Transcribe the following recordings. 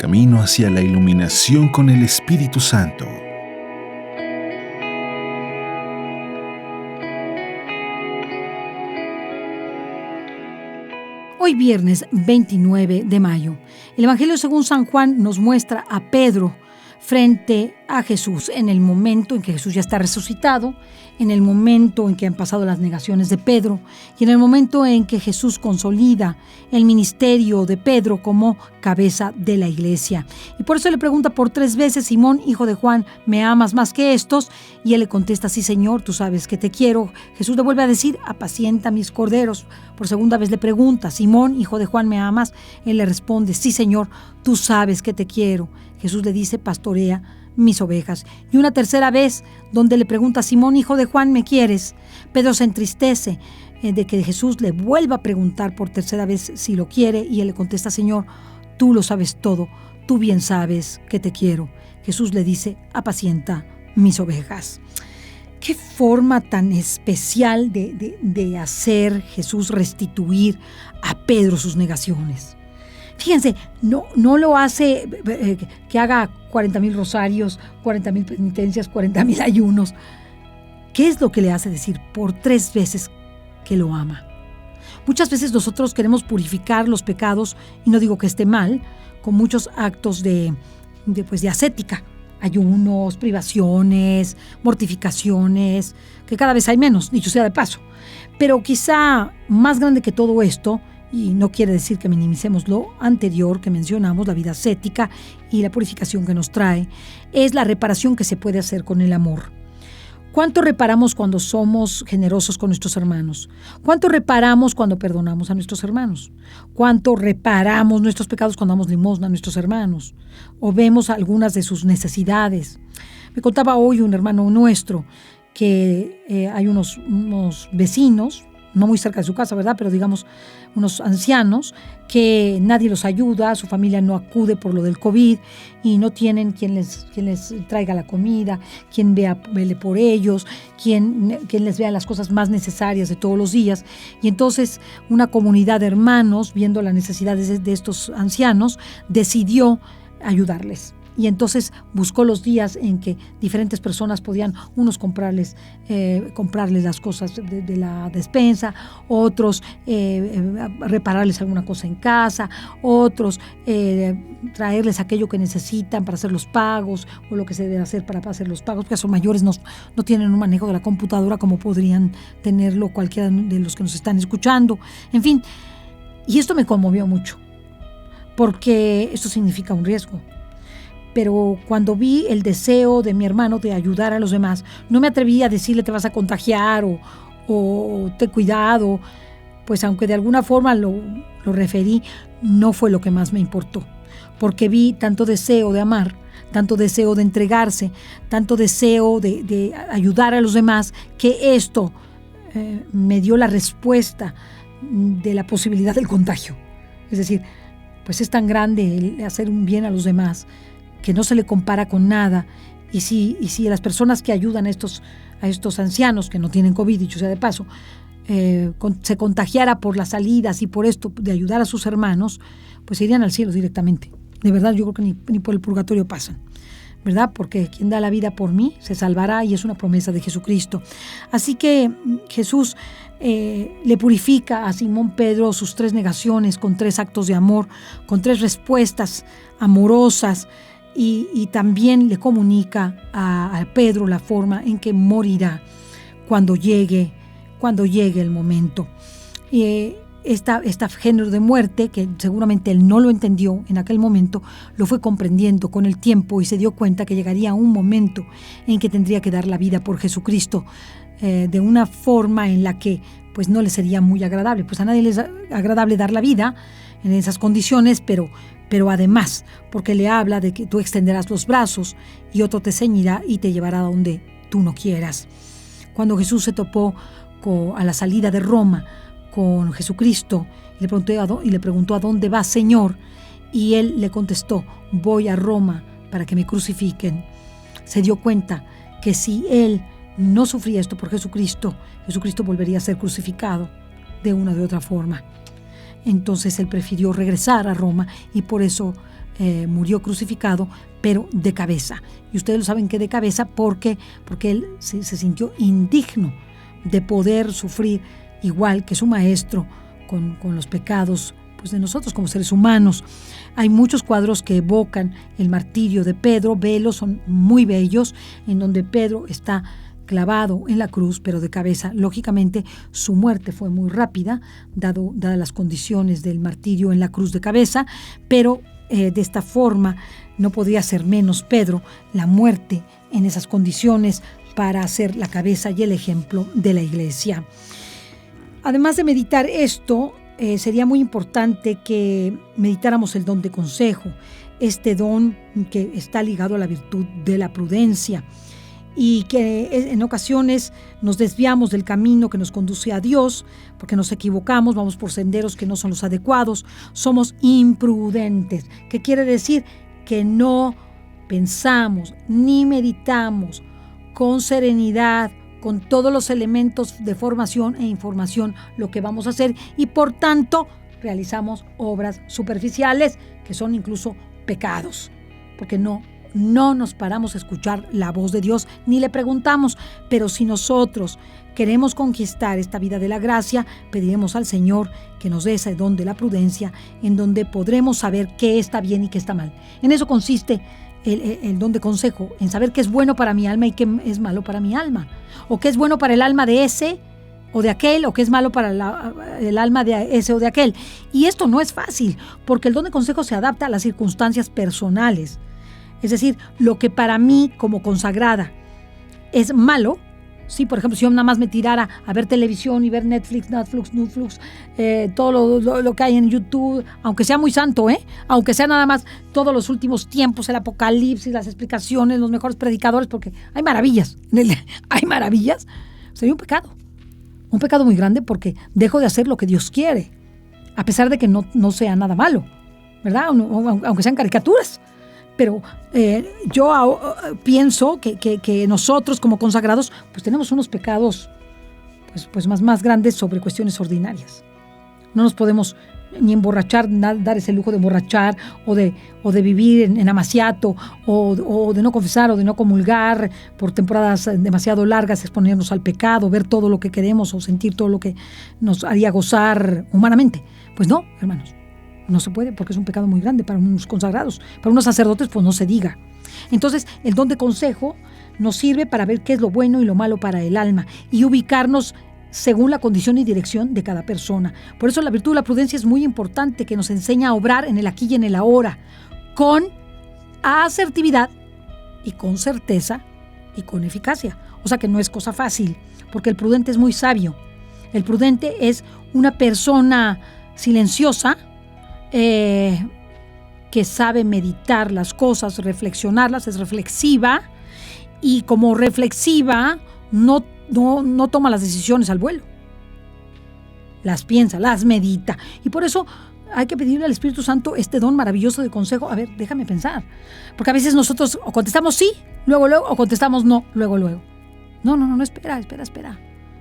camino hacia la iluminación con el Espíritu Santo. Hoy viernes 29 de mayo, el Evangelio según San Juan nos muestra a Pedro frente a Jesús en el momento en que Jesús ya está resucitado, en el momento en que han pasado las negaciones de Pedro y en el momento en que Jesús consolida el ministerio de Pedro como cabeza de la iglesia. Y por eso le pregunta por 3 veces: Simón, hijo de Juan, ¿me amas más que estos? Y él le contesta: sí, Señor, tú sabes que te quiero. Jesús le vuelve a decir: apacienta mis corderos. Por segunda vez le pregunta: Simón, hijo de Juan, ¿me amas? Él le responde: sí, Señor, tú sabes que te quiero. Jesús le dice: pastorea mis ovejas. Y una tercera vez, donde le pregunta: Simón, hijo de Juan, ¿me quieres? Pedro se entristece de que Jesús le vuelva a preguntar por tercera vez si lo quiere, y él le contesta: Señor, tú lo sabes todo, tú bien sabes que te quiero. Jesús le dice: apacienta mis ovejas. Qué forma tan especial de hacer Jesús restituir a Pedro sus negaciones. Fíjense, no lo hace que haga 40,000 rosarios, 40,000 penitencias, 40,000 ayunos. ¿Qué es lo que le hace decir por 3 veces que lo ama? Muchas veces nosotros queremos purificar los pecados, y no digo que esté mal, con muchos actos de ascética, ayunos, privaciones, mortificaciones, que cada vez hay menos, dicho sea de paso. Pero quizá más grande que todo esto, y no quiere decir que minimicemos lo anterior que mencionamos, la vida ascética y la purificación que nos trae, es la reparación que se puede hacer con el amor. ¿Cuánto reparamos cuando somos generosos con nuestros hermanos? ¿Cuánto reparamos cuando perdonamos a nuestros hermanos? ¿Cuánto reparamos nuestros pecados cuando damos limosna a nuestros hermanos? ¿O vemos algunas de sus necesidades? Me contaba hoy un hermano nuestro que hay unos vecinos, no muy cerca de su casa, ¿verdad? Pero digamos, unos ancianos que nadie los ayuda, su familia no acude por lo del COVID y no tienen quien les traiga la comida, quien vele por ellos, quien les vea las cosas más necesarias de todos los días. Y entonces una comunidad de hermanos, viendo las necesidades de estos ancianos, decidió ayudarles. Y entonces buscó los días en que diferentes personas podían, unos comprarles las cosas de la despensa, otros repararles alguna cosa en casa, otros traerles aquello que necesitan para hacer los pagos o lo que se debe hacer para hacer los pagos, porque son mayores, no tienen un manejo de la computadora como podrían tenerlo cualquiera de los que nos están escuchando. En fin, y esto me conmovió mucho, porque esto significa un riesgo. Pero cuando vi el deseo de mi hermano de ayudar a los demás, no me atreví a decirle: te vas a contagiar o ten cuidado, pues aunque de alguna forma lo referí, no fue lo que más me importó, porque vi tanto deseo de amar, tanto deseo de entregarse, tanto deseo de ayudar a los demás, que esto me dio la respuesta de la posibilidad del contagio. Es decir, pues es tan grande el hacer un bien a los demás que no se le compara con nada. Y si las personas que ayudan a estos ancianos que no tienen COVID, dicho sea de paso, se contagiara por las salidas y por esto de ayudar a sus hermanos, pues se irían al cielo directamente. De verdad, yo creo que ni por el purgatorio pasan, ¿verdad? Porque quien da la vida por mí se salvará, y es una promesa de Jesucristo. Así que Jesús le purifica a Simón Pedro sus 3 negaciones con 3 actos de amor, con 3 respuestas amorosas, y también le comunica a Pedro la forma en que morirá cuando llegue el momento. Esta género de muerte, que seguramente él no lo entendió en aquel momento, lo fue comprendiendo con el tiempo y se dio cuenta que llegaría un momento en que tendría que dar la vida por Jesucristo, de una forma en la que pues no le sería muy agradable. Pues a nadie le es agradable dar la vida en esas condiciones, pero además, porque le habla de que tú extenderás los brazos y otro te ceñirá y te llevará a donde tú no quieras. Cuando Jesús se topó a la salida de Roma con Jesucristo y le preguntó: ¿a dónde vas, Señor? Y él le contestó: voy a Roma para que me crucifiquen. Se dio cuenta que si él no sufría esto por Jesucristo, Jesucristo volvería a ser crucificado de una u otra forma. Entonces él prefirió regresar a Roma y por eso murió crucificado, pero de cabeza. Y ustedes lo saben que de cabeza porque él se sintió indigno de poder sufrir igual que su maestro con los pecados pues, de nosotros como seres humanos. Hay muchos cuadros que evocan el martirio de Pedro, velos, son muy bellos, en donde Pedro está clavado en la cruz, pero de cabeza. Lógicamente, su muerte fue muy rápida, dadas las condiciones del martirio en la cruz de cabeza, pero de esta forma no podría ser menos Pedro la muerte en esas condiciones para ser la cabeza y el ejemplo de la iglesia. Además de meditar esto, sería muy importante que meditáramos el don de consejo, este don que está ligado a la virtud de la prudencia, y que en ocasiones nos desviamos del camino que nos conduce a Dios, porque nos equivocamos, vamos por senderos que no son los adecuados, somos imprudentes. ¿Qué quiere decir? Que no pensamos ni meditamos con serenidad, con todos los elementos de formación e información lo que vamos a hacer, y por tanto realizamos obras superficiales que son incluso pecados, porque no nos paramos a escuchar la voz de Dios ni le preguntamos. Pero si nosotros queremos conquistar esta vida de la gracia, pediremos al Señor que nos dé ese don de la prudencia, en donde podremos saber qué está bien y qué está mal. En eso consiste el don de consejo, en saber qué es bueno para mi alma y qué es malo para mi alma, o qué es bueno para el alma de ese o de aquel, o qué es malo para el alma de ese o de aquel. Y esto no es fácil, porque el don de consejo se adapta a las circunstancias personales. Es decir, lo que para mí como consagrada es malo, sí, por ejemplo, si yo nada más me tirara a ver televisión y ver Netflix, todo lo que hay en YouTube, aunque sea muy santo, aunque sea nada más todos los últimos tiempos, el Apocalipsis, las explicaciones, los mejores predicadores, porque hay maravillas, sería un pecado muy grande, porque dejo de hacer lo que Dios quiere, a pesar de que no sea nada malo, ¿verdad? Aunque sean caricaturas. Pero yo pienso que nosotros como consagrados pues tenemos unos pecados pues más grandes sobre cuestiones ordinarias. No nos podemos ni emborrachar, dar ese lujo de emborrachar o de vivir en amaciato o de no confesar o de no comulgar por temporadas demasiado largas, exponernos al pecado, ver todo lo que queremos o sentir todo lo que nos haría gozar humanamente. Pues no, hermanos. No se puede, porque es un pecado muy grande para unos consagrados. Para unos sacerdotes, pues no se diga. Entonces, el don de consejo nos sirve para ver qué es lo bueno y lo malo para el alma y ubicarnos según la condición y dirección de cada persona. Por eso la virtud de la prudencia es muy importante, que nos enseña a obrar en el aquí y en el ahora, con asertividad y con certeza y con eficacia. O sea que no es cosa fácil, porque el prudente es muy sabio. El prudente es una persona silenciosa, que sabe meditar las cosas, reflexionarlas, es reflexiva, y como reflexiva no toma las decisiones al vuelo. Las piensa, las medita. Y por eso hay que pedirle al Espíritu Santo este don maravilloso de consejo. A ver, déjame pensar. Porque a veces nosotros o contestamos sí, luego, o contestamos no, luego. No, espera.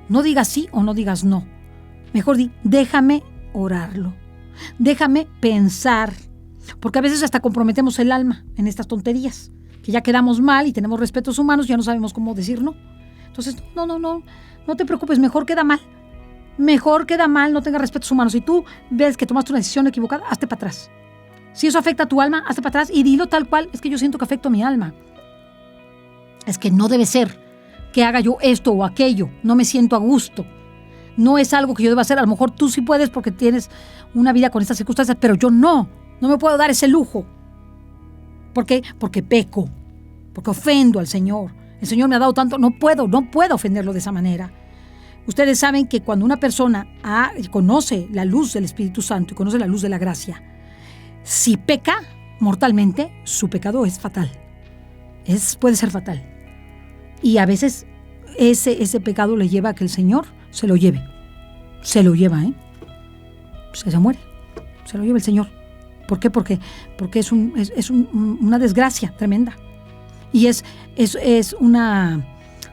No digas sí o no digas no. Mejor déjame orarlo. Déjame pensar, porque a veces hasta comprometemos el alma en estas tonterías, que ya quedamos mal y tenemos respetos humanos, ya no sabemos cómo decir no. Entonces, no te preocupes, mejor queda mal, no tengas respetos humanos. Si tú ves que tomaste una decisión equivocada, hazte para atrás. Si eso afecta a tu alma, hazte para atrás y dilo tal cual: es que yo siento que afecto a mi alma. Es que no debe ser que haga yo esto o aquello, no me siento a gusto. No es algo que yo deba hacer. A lo mejor tú sí puedes porque tienes una vida con estas circunstancias, pero yo no me puedo dar ese lujo. ¿Por qué? Porque peco, porque ofendo al Señor. El Señor me ha dado tanto, no puedo ofenderlo de esa manera. Ustedes saben que cuando una persona conoce la luz del Espíritu Santo y conoce la luz de la gracia, si peca mortalmente, su pecado es fatal. Puede ser fatal. Y a veces ese pecado le lleva a que el Señor se lo lleva, se muere, se lo lleva el Señor. ¿Por qué? Porque es una desgracia tremenda. Y es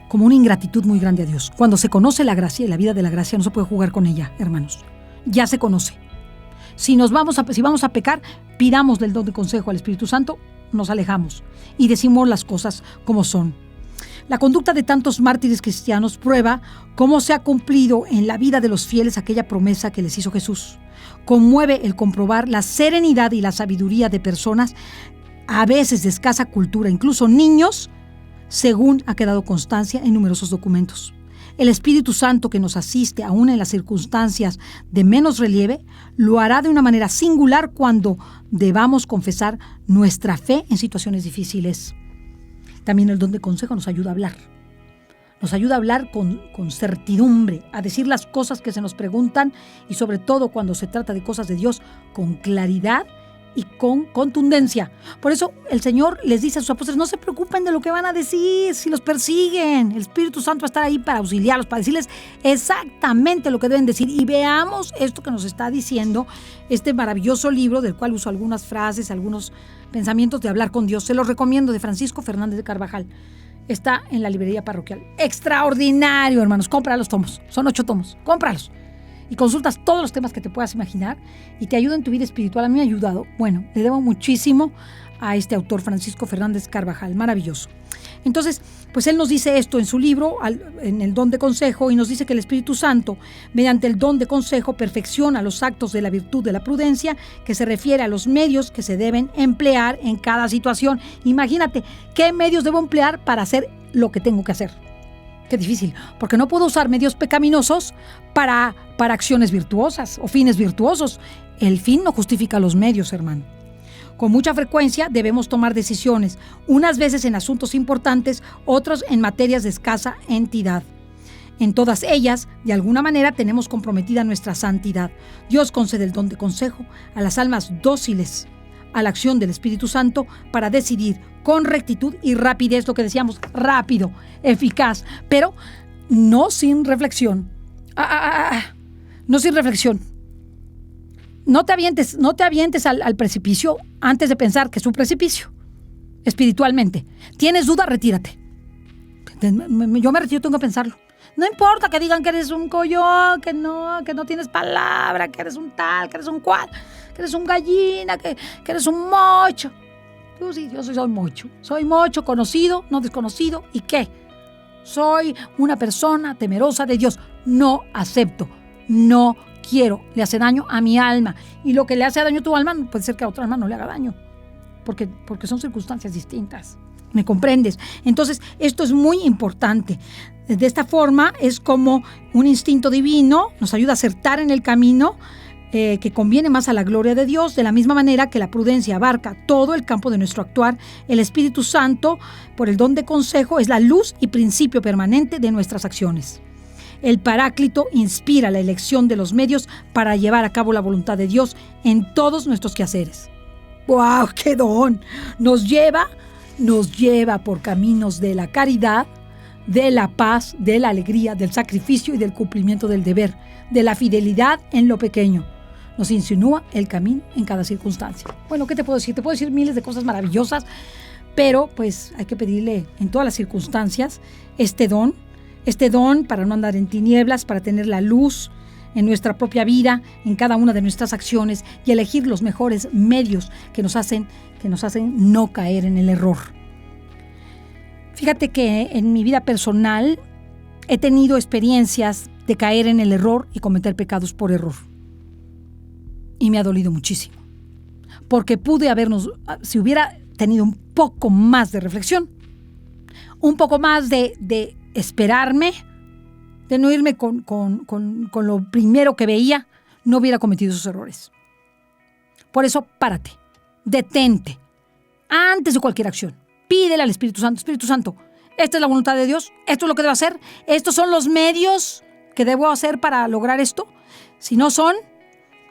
como una ingratitud muy grande a Dios. Cuando se conoce la gracia y la vida de la gracia, no se puede jugar con ella, hermanos. Ya se conoce. Si vamos a pecar, pidamos del don de consejo al Espíritu Santo, nos alejamos y decimos las cosas como son. La conducta de tantos mártires cristianos prueba cómo se ha cumplido en la vida de los fieles aquella promesa que les hizo Jesús. Conmueve el comprobar la serenidad y la sabiduría de personas a veces de escasa cultura, incluso niños, según ha quedado constancia en numerosos documentos. El Espíritu Santo, que nos asiste aún en las circunstancias de menos relieve, lo hará de una manera singular cuando debamos confesar nuestra fe en situaciones difíciles. También el don de consejo nos ayuda a hablar. Nos ayuda a hablar con certidumbre, a decir las cosas que se nos preguntan y sobre todo cuando se trata de cosas de Dios, con claridad y con contundencia. Por eso el Señor les dice a sus apóstoles, no se preocupen de lo que van a decir si los persiguen. El Espíritu Santo va a estar ahí para auxiliarlos, para decirles exactamente lo que deben decir. Y veamos esto que nos está diciendo este maravilloso libro, del cual uso algunas frases, algunos pensamientos de hablar con Dios. Se los recomiendo, de Francisco Fernández de Carvajal. Está en la librería parroquial. Extraordinario, hermanos. Compra los tomos. Son 8 tomos. Cómpralos. Y consultas todos los temas que te puedas imaginar y te ayuda en tu vida espiritual. A mí me ha ayudado. Bueno, le debo muchísimo a este autor, Francisco Fernández Carvajal. Maravilloso. Entonces, pues él nos dice esto en su libro, en el don de consejo, y nos dice que el Espíritu Santo, mediante el don de consejo, perfecciona los actos de la virtud de la prudencia, que se refiere a los medios que se deben emplear en cada situación. Imagínate, ¿qué medios debo emplear para hacer lo que tengo que hacer? Qué difícil, porque no puedo usar medios pecaminosos para acciones virtuosas o fines virtuosos. El fin no justifica los medios, hermano. Con mucha frecuencia debemos tomar decisiones, unas veces en asuntos importantes, otras en materias de escasa entidad. En todas ellas, de alguna manera, tenemos comprometida nuestra santidad. Dios concede el don de consejo a las almas dóciles a la acción del Espíritu Santo para decidir con rectitud y rapidez, lo que decíamos, rápido, eficaz, pero no sin reflexión. No sin reflexión. No te avientes al precipicio antes de pensar que es un precipicio, espiritualmente. ¿Tienes duda? Retírate. Yo me retiro, tengo que pensarlo. No importa que digan que eres un collón, que no tienes palabra, que eres un tal, que eres un cual, que eres un gallina, que eres un mocho. Yo soy mocho. Soy mocho, conocido, no desconocido. ¿Y qué? Soy una persona temerosa de Dios. No acepto, no quiero, le hace daño a mi alma. Y lo que le hace daño a tu alma, puede ser que a otra alma no le haga daño. Porque son circunstancias distintas. ¿Me comprendes? Entonces, esto es muy importante. De esta forma, es como un instinto divino, nos ayuda a acertar en el camino que conviene más a la gloria de Dios. De la misma manera que la prudencia abarca todo el campo de nuestro actuar, el Espíritu Santo, por el don de consejo, es la luz y principio permanente de nuestras acciones. El Paráclito inspira la elección de los medios para llevar a cabo la voluntad de Dios en todos nuestros quehaceres. ¡Wow! ¡Qué don! Nos lleva por caminos de la caridad, de la paz, de la alegría, del sacrificio y del cumplimiento del deber, de la fidelidad en lo pequeño. Nos insinúa el camino en cada circunstancia. Bueno, ¿qué te puedo decir? Te puedo decir miles de cosas maravillosas, pero pues hay que pedirle en todas las circunstancias este don para no andar en tinieblas, para tener la luz en nuestra propia vida, en cada una de nuestras acciones y elegir los mejores medios que nos hacen no caer en el error. Fíjate que en mi vida personal he tenido experiencias de caer en el error y cometer pecados por error. Y me ha dolido muchísimo. Porque si hubiera tenido un poco más de reflexión, un poco más de esperarme, de no irme con lo primero que veía, no hubiera cometido esos errores. Por eso, párate, detente, antes de cualquier acción. Pídele al Espíritu Santo, esta es la voluntad de Dios, esto es lo que debo hacer, estos son los medios que debo hacer para lograr esto. Si no son,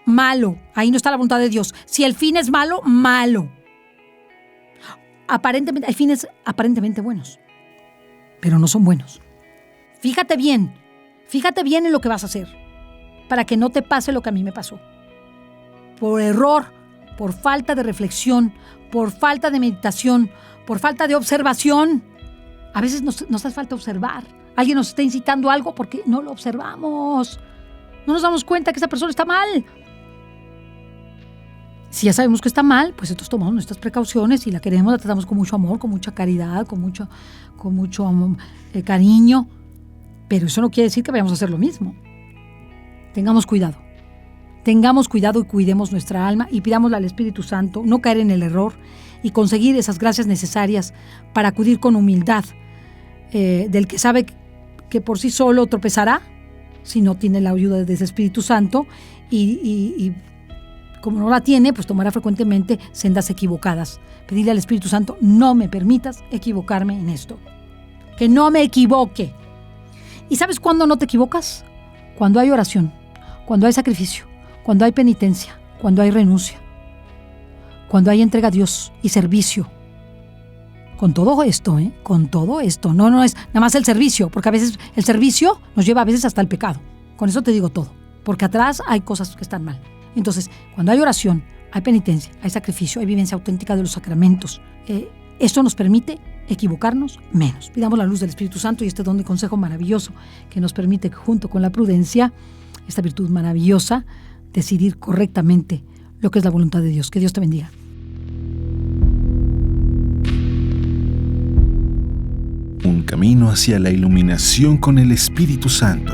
malo, ahí no está la voluntad de Dios. Si el fin es malo, malo. Aparentemente, hay fines aparentemente buenos, pero no son buenos. Fíjate bien en lo que vas a hacer, para que no te pase lo que a mí me pasó. Por error, por falta de reflexión, por falta de meditación, por falta de observación. A veces nos hace falta observar. Alguien nos está incitando algo porque no lo observamos. No nos damos cuenta que esa persona está mal. Si ya sabemos que está mal, pues entonces tomamos nuestras precauciones y la queremos, la tratamos con mucho amor, con mucha caridad, con mucho cariño. Pero eso no quiere decir que vayamos a hacer lo mismo. Tengamos cuidado y cuidemos nuestra alma y pidámosle al Espíritu Santo no caer en el error y conseguir esas gracias necesarias para acudir con humildad del que sabe que por sí solo tropezará si no tiene la ayuda de ese Espíritu Santo y como no la tiene, pues tomará frecuentemente sendas equivocadas. Pedirle al Espíritu Santo, no me permitas equivocarme en esto. Que no me equivoque. ¿Y sabes cuándo no te equivocas? Cuando hay oración, cuando hay sacrificio, cuando hay penitencia, cuando hay renuncia, cuando hay entrega a Dios y servicio. Con todo esto, no es nada más el servicio, porque a veces el servicio nos lleva a veces hasta el pecado. Con eso te digo todo, porque atrás hay cosas que están mal. Entonces, cuando hay oración, hay penitencia, hay sacrificio, hay vivencia auténtica de los sacramentos. Esto nos permite equivocarnos menos. Pidamos la luz del Espíritu Santo y este don de consejo maravilloso que nos permite, junto con la prudencia, esta virtud maravillosa, decidir correctamente lo que es la voluntad de Dios. Que Dios te bendiga. Un camino hacia la iluminación con el Espíritu Santo.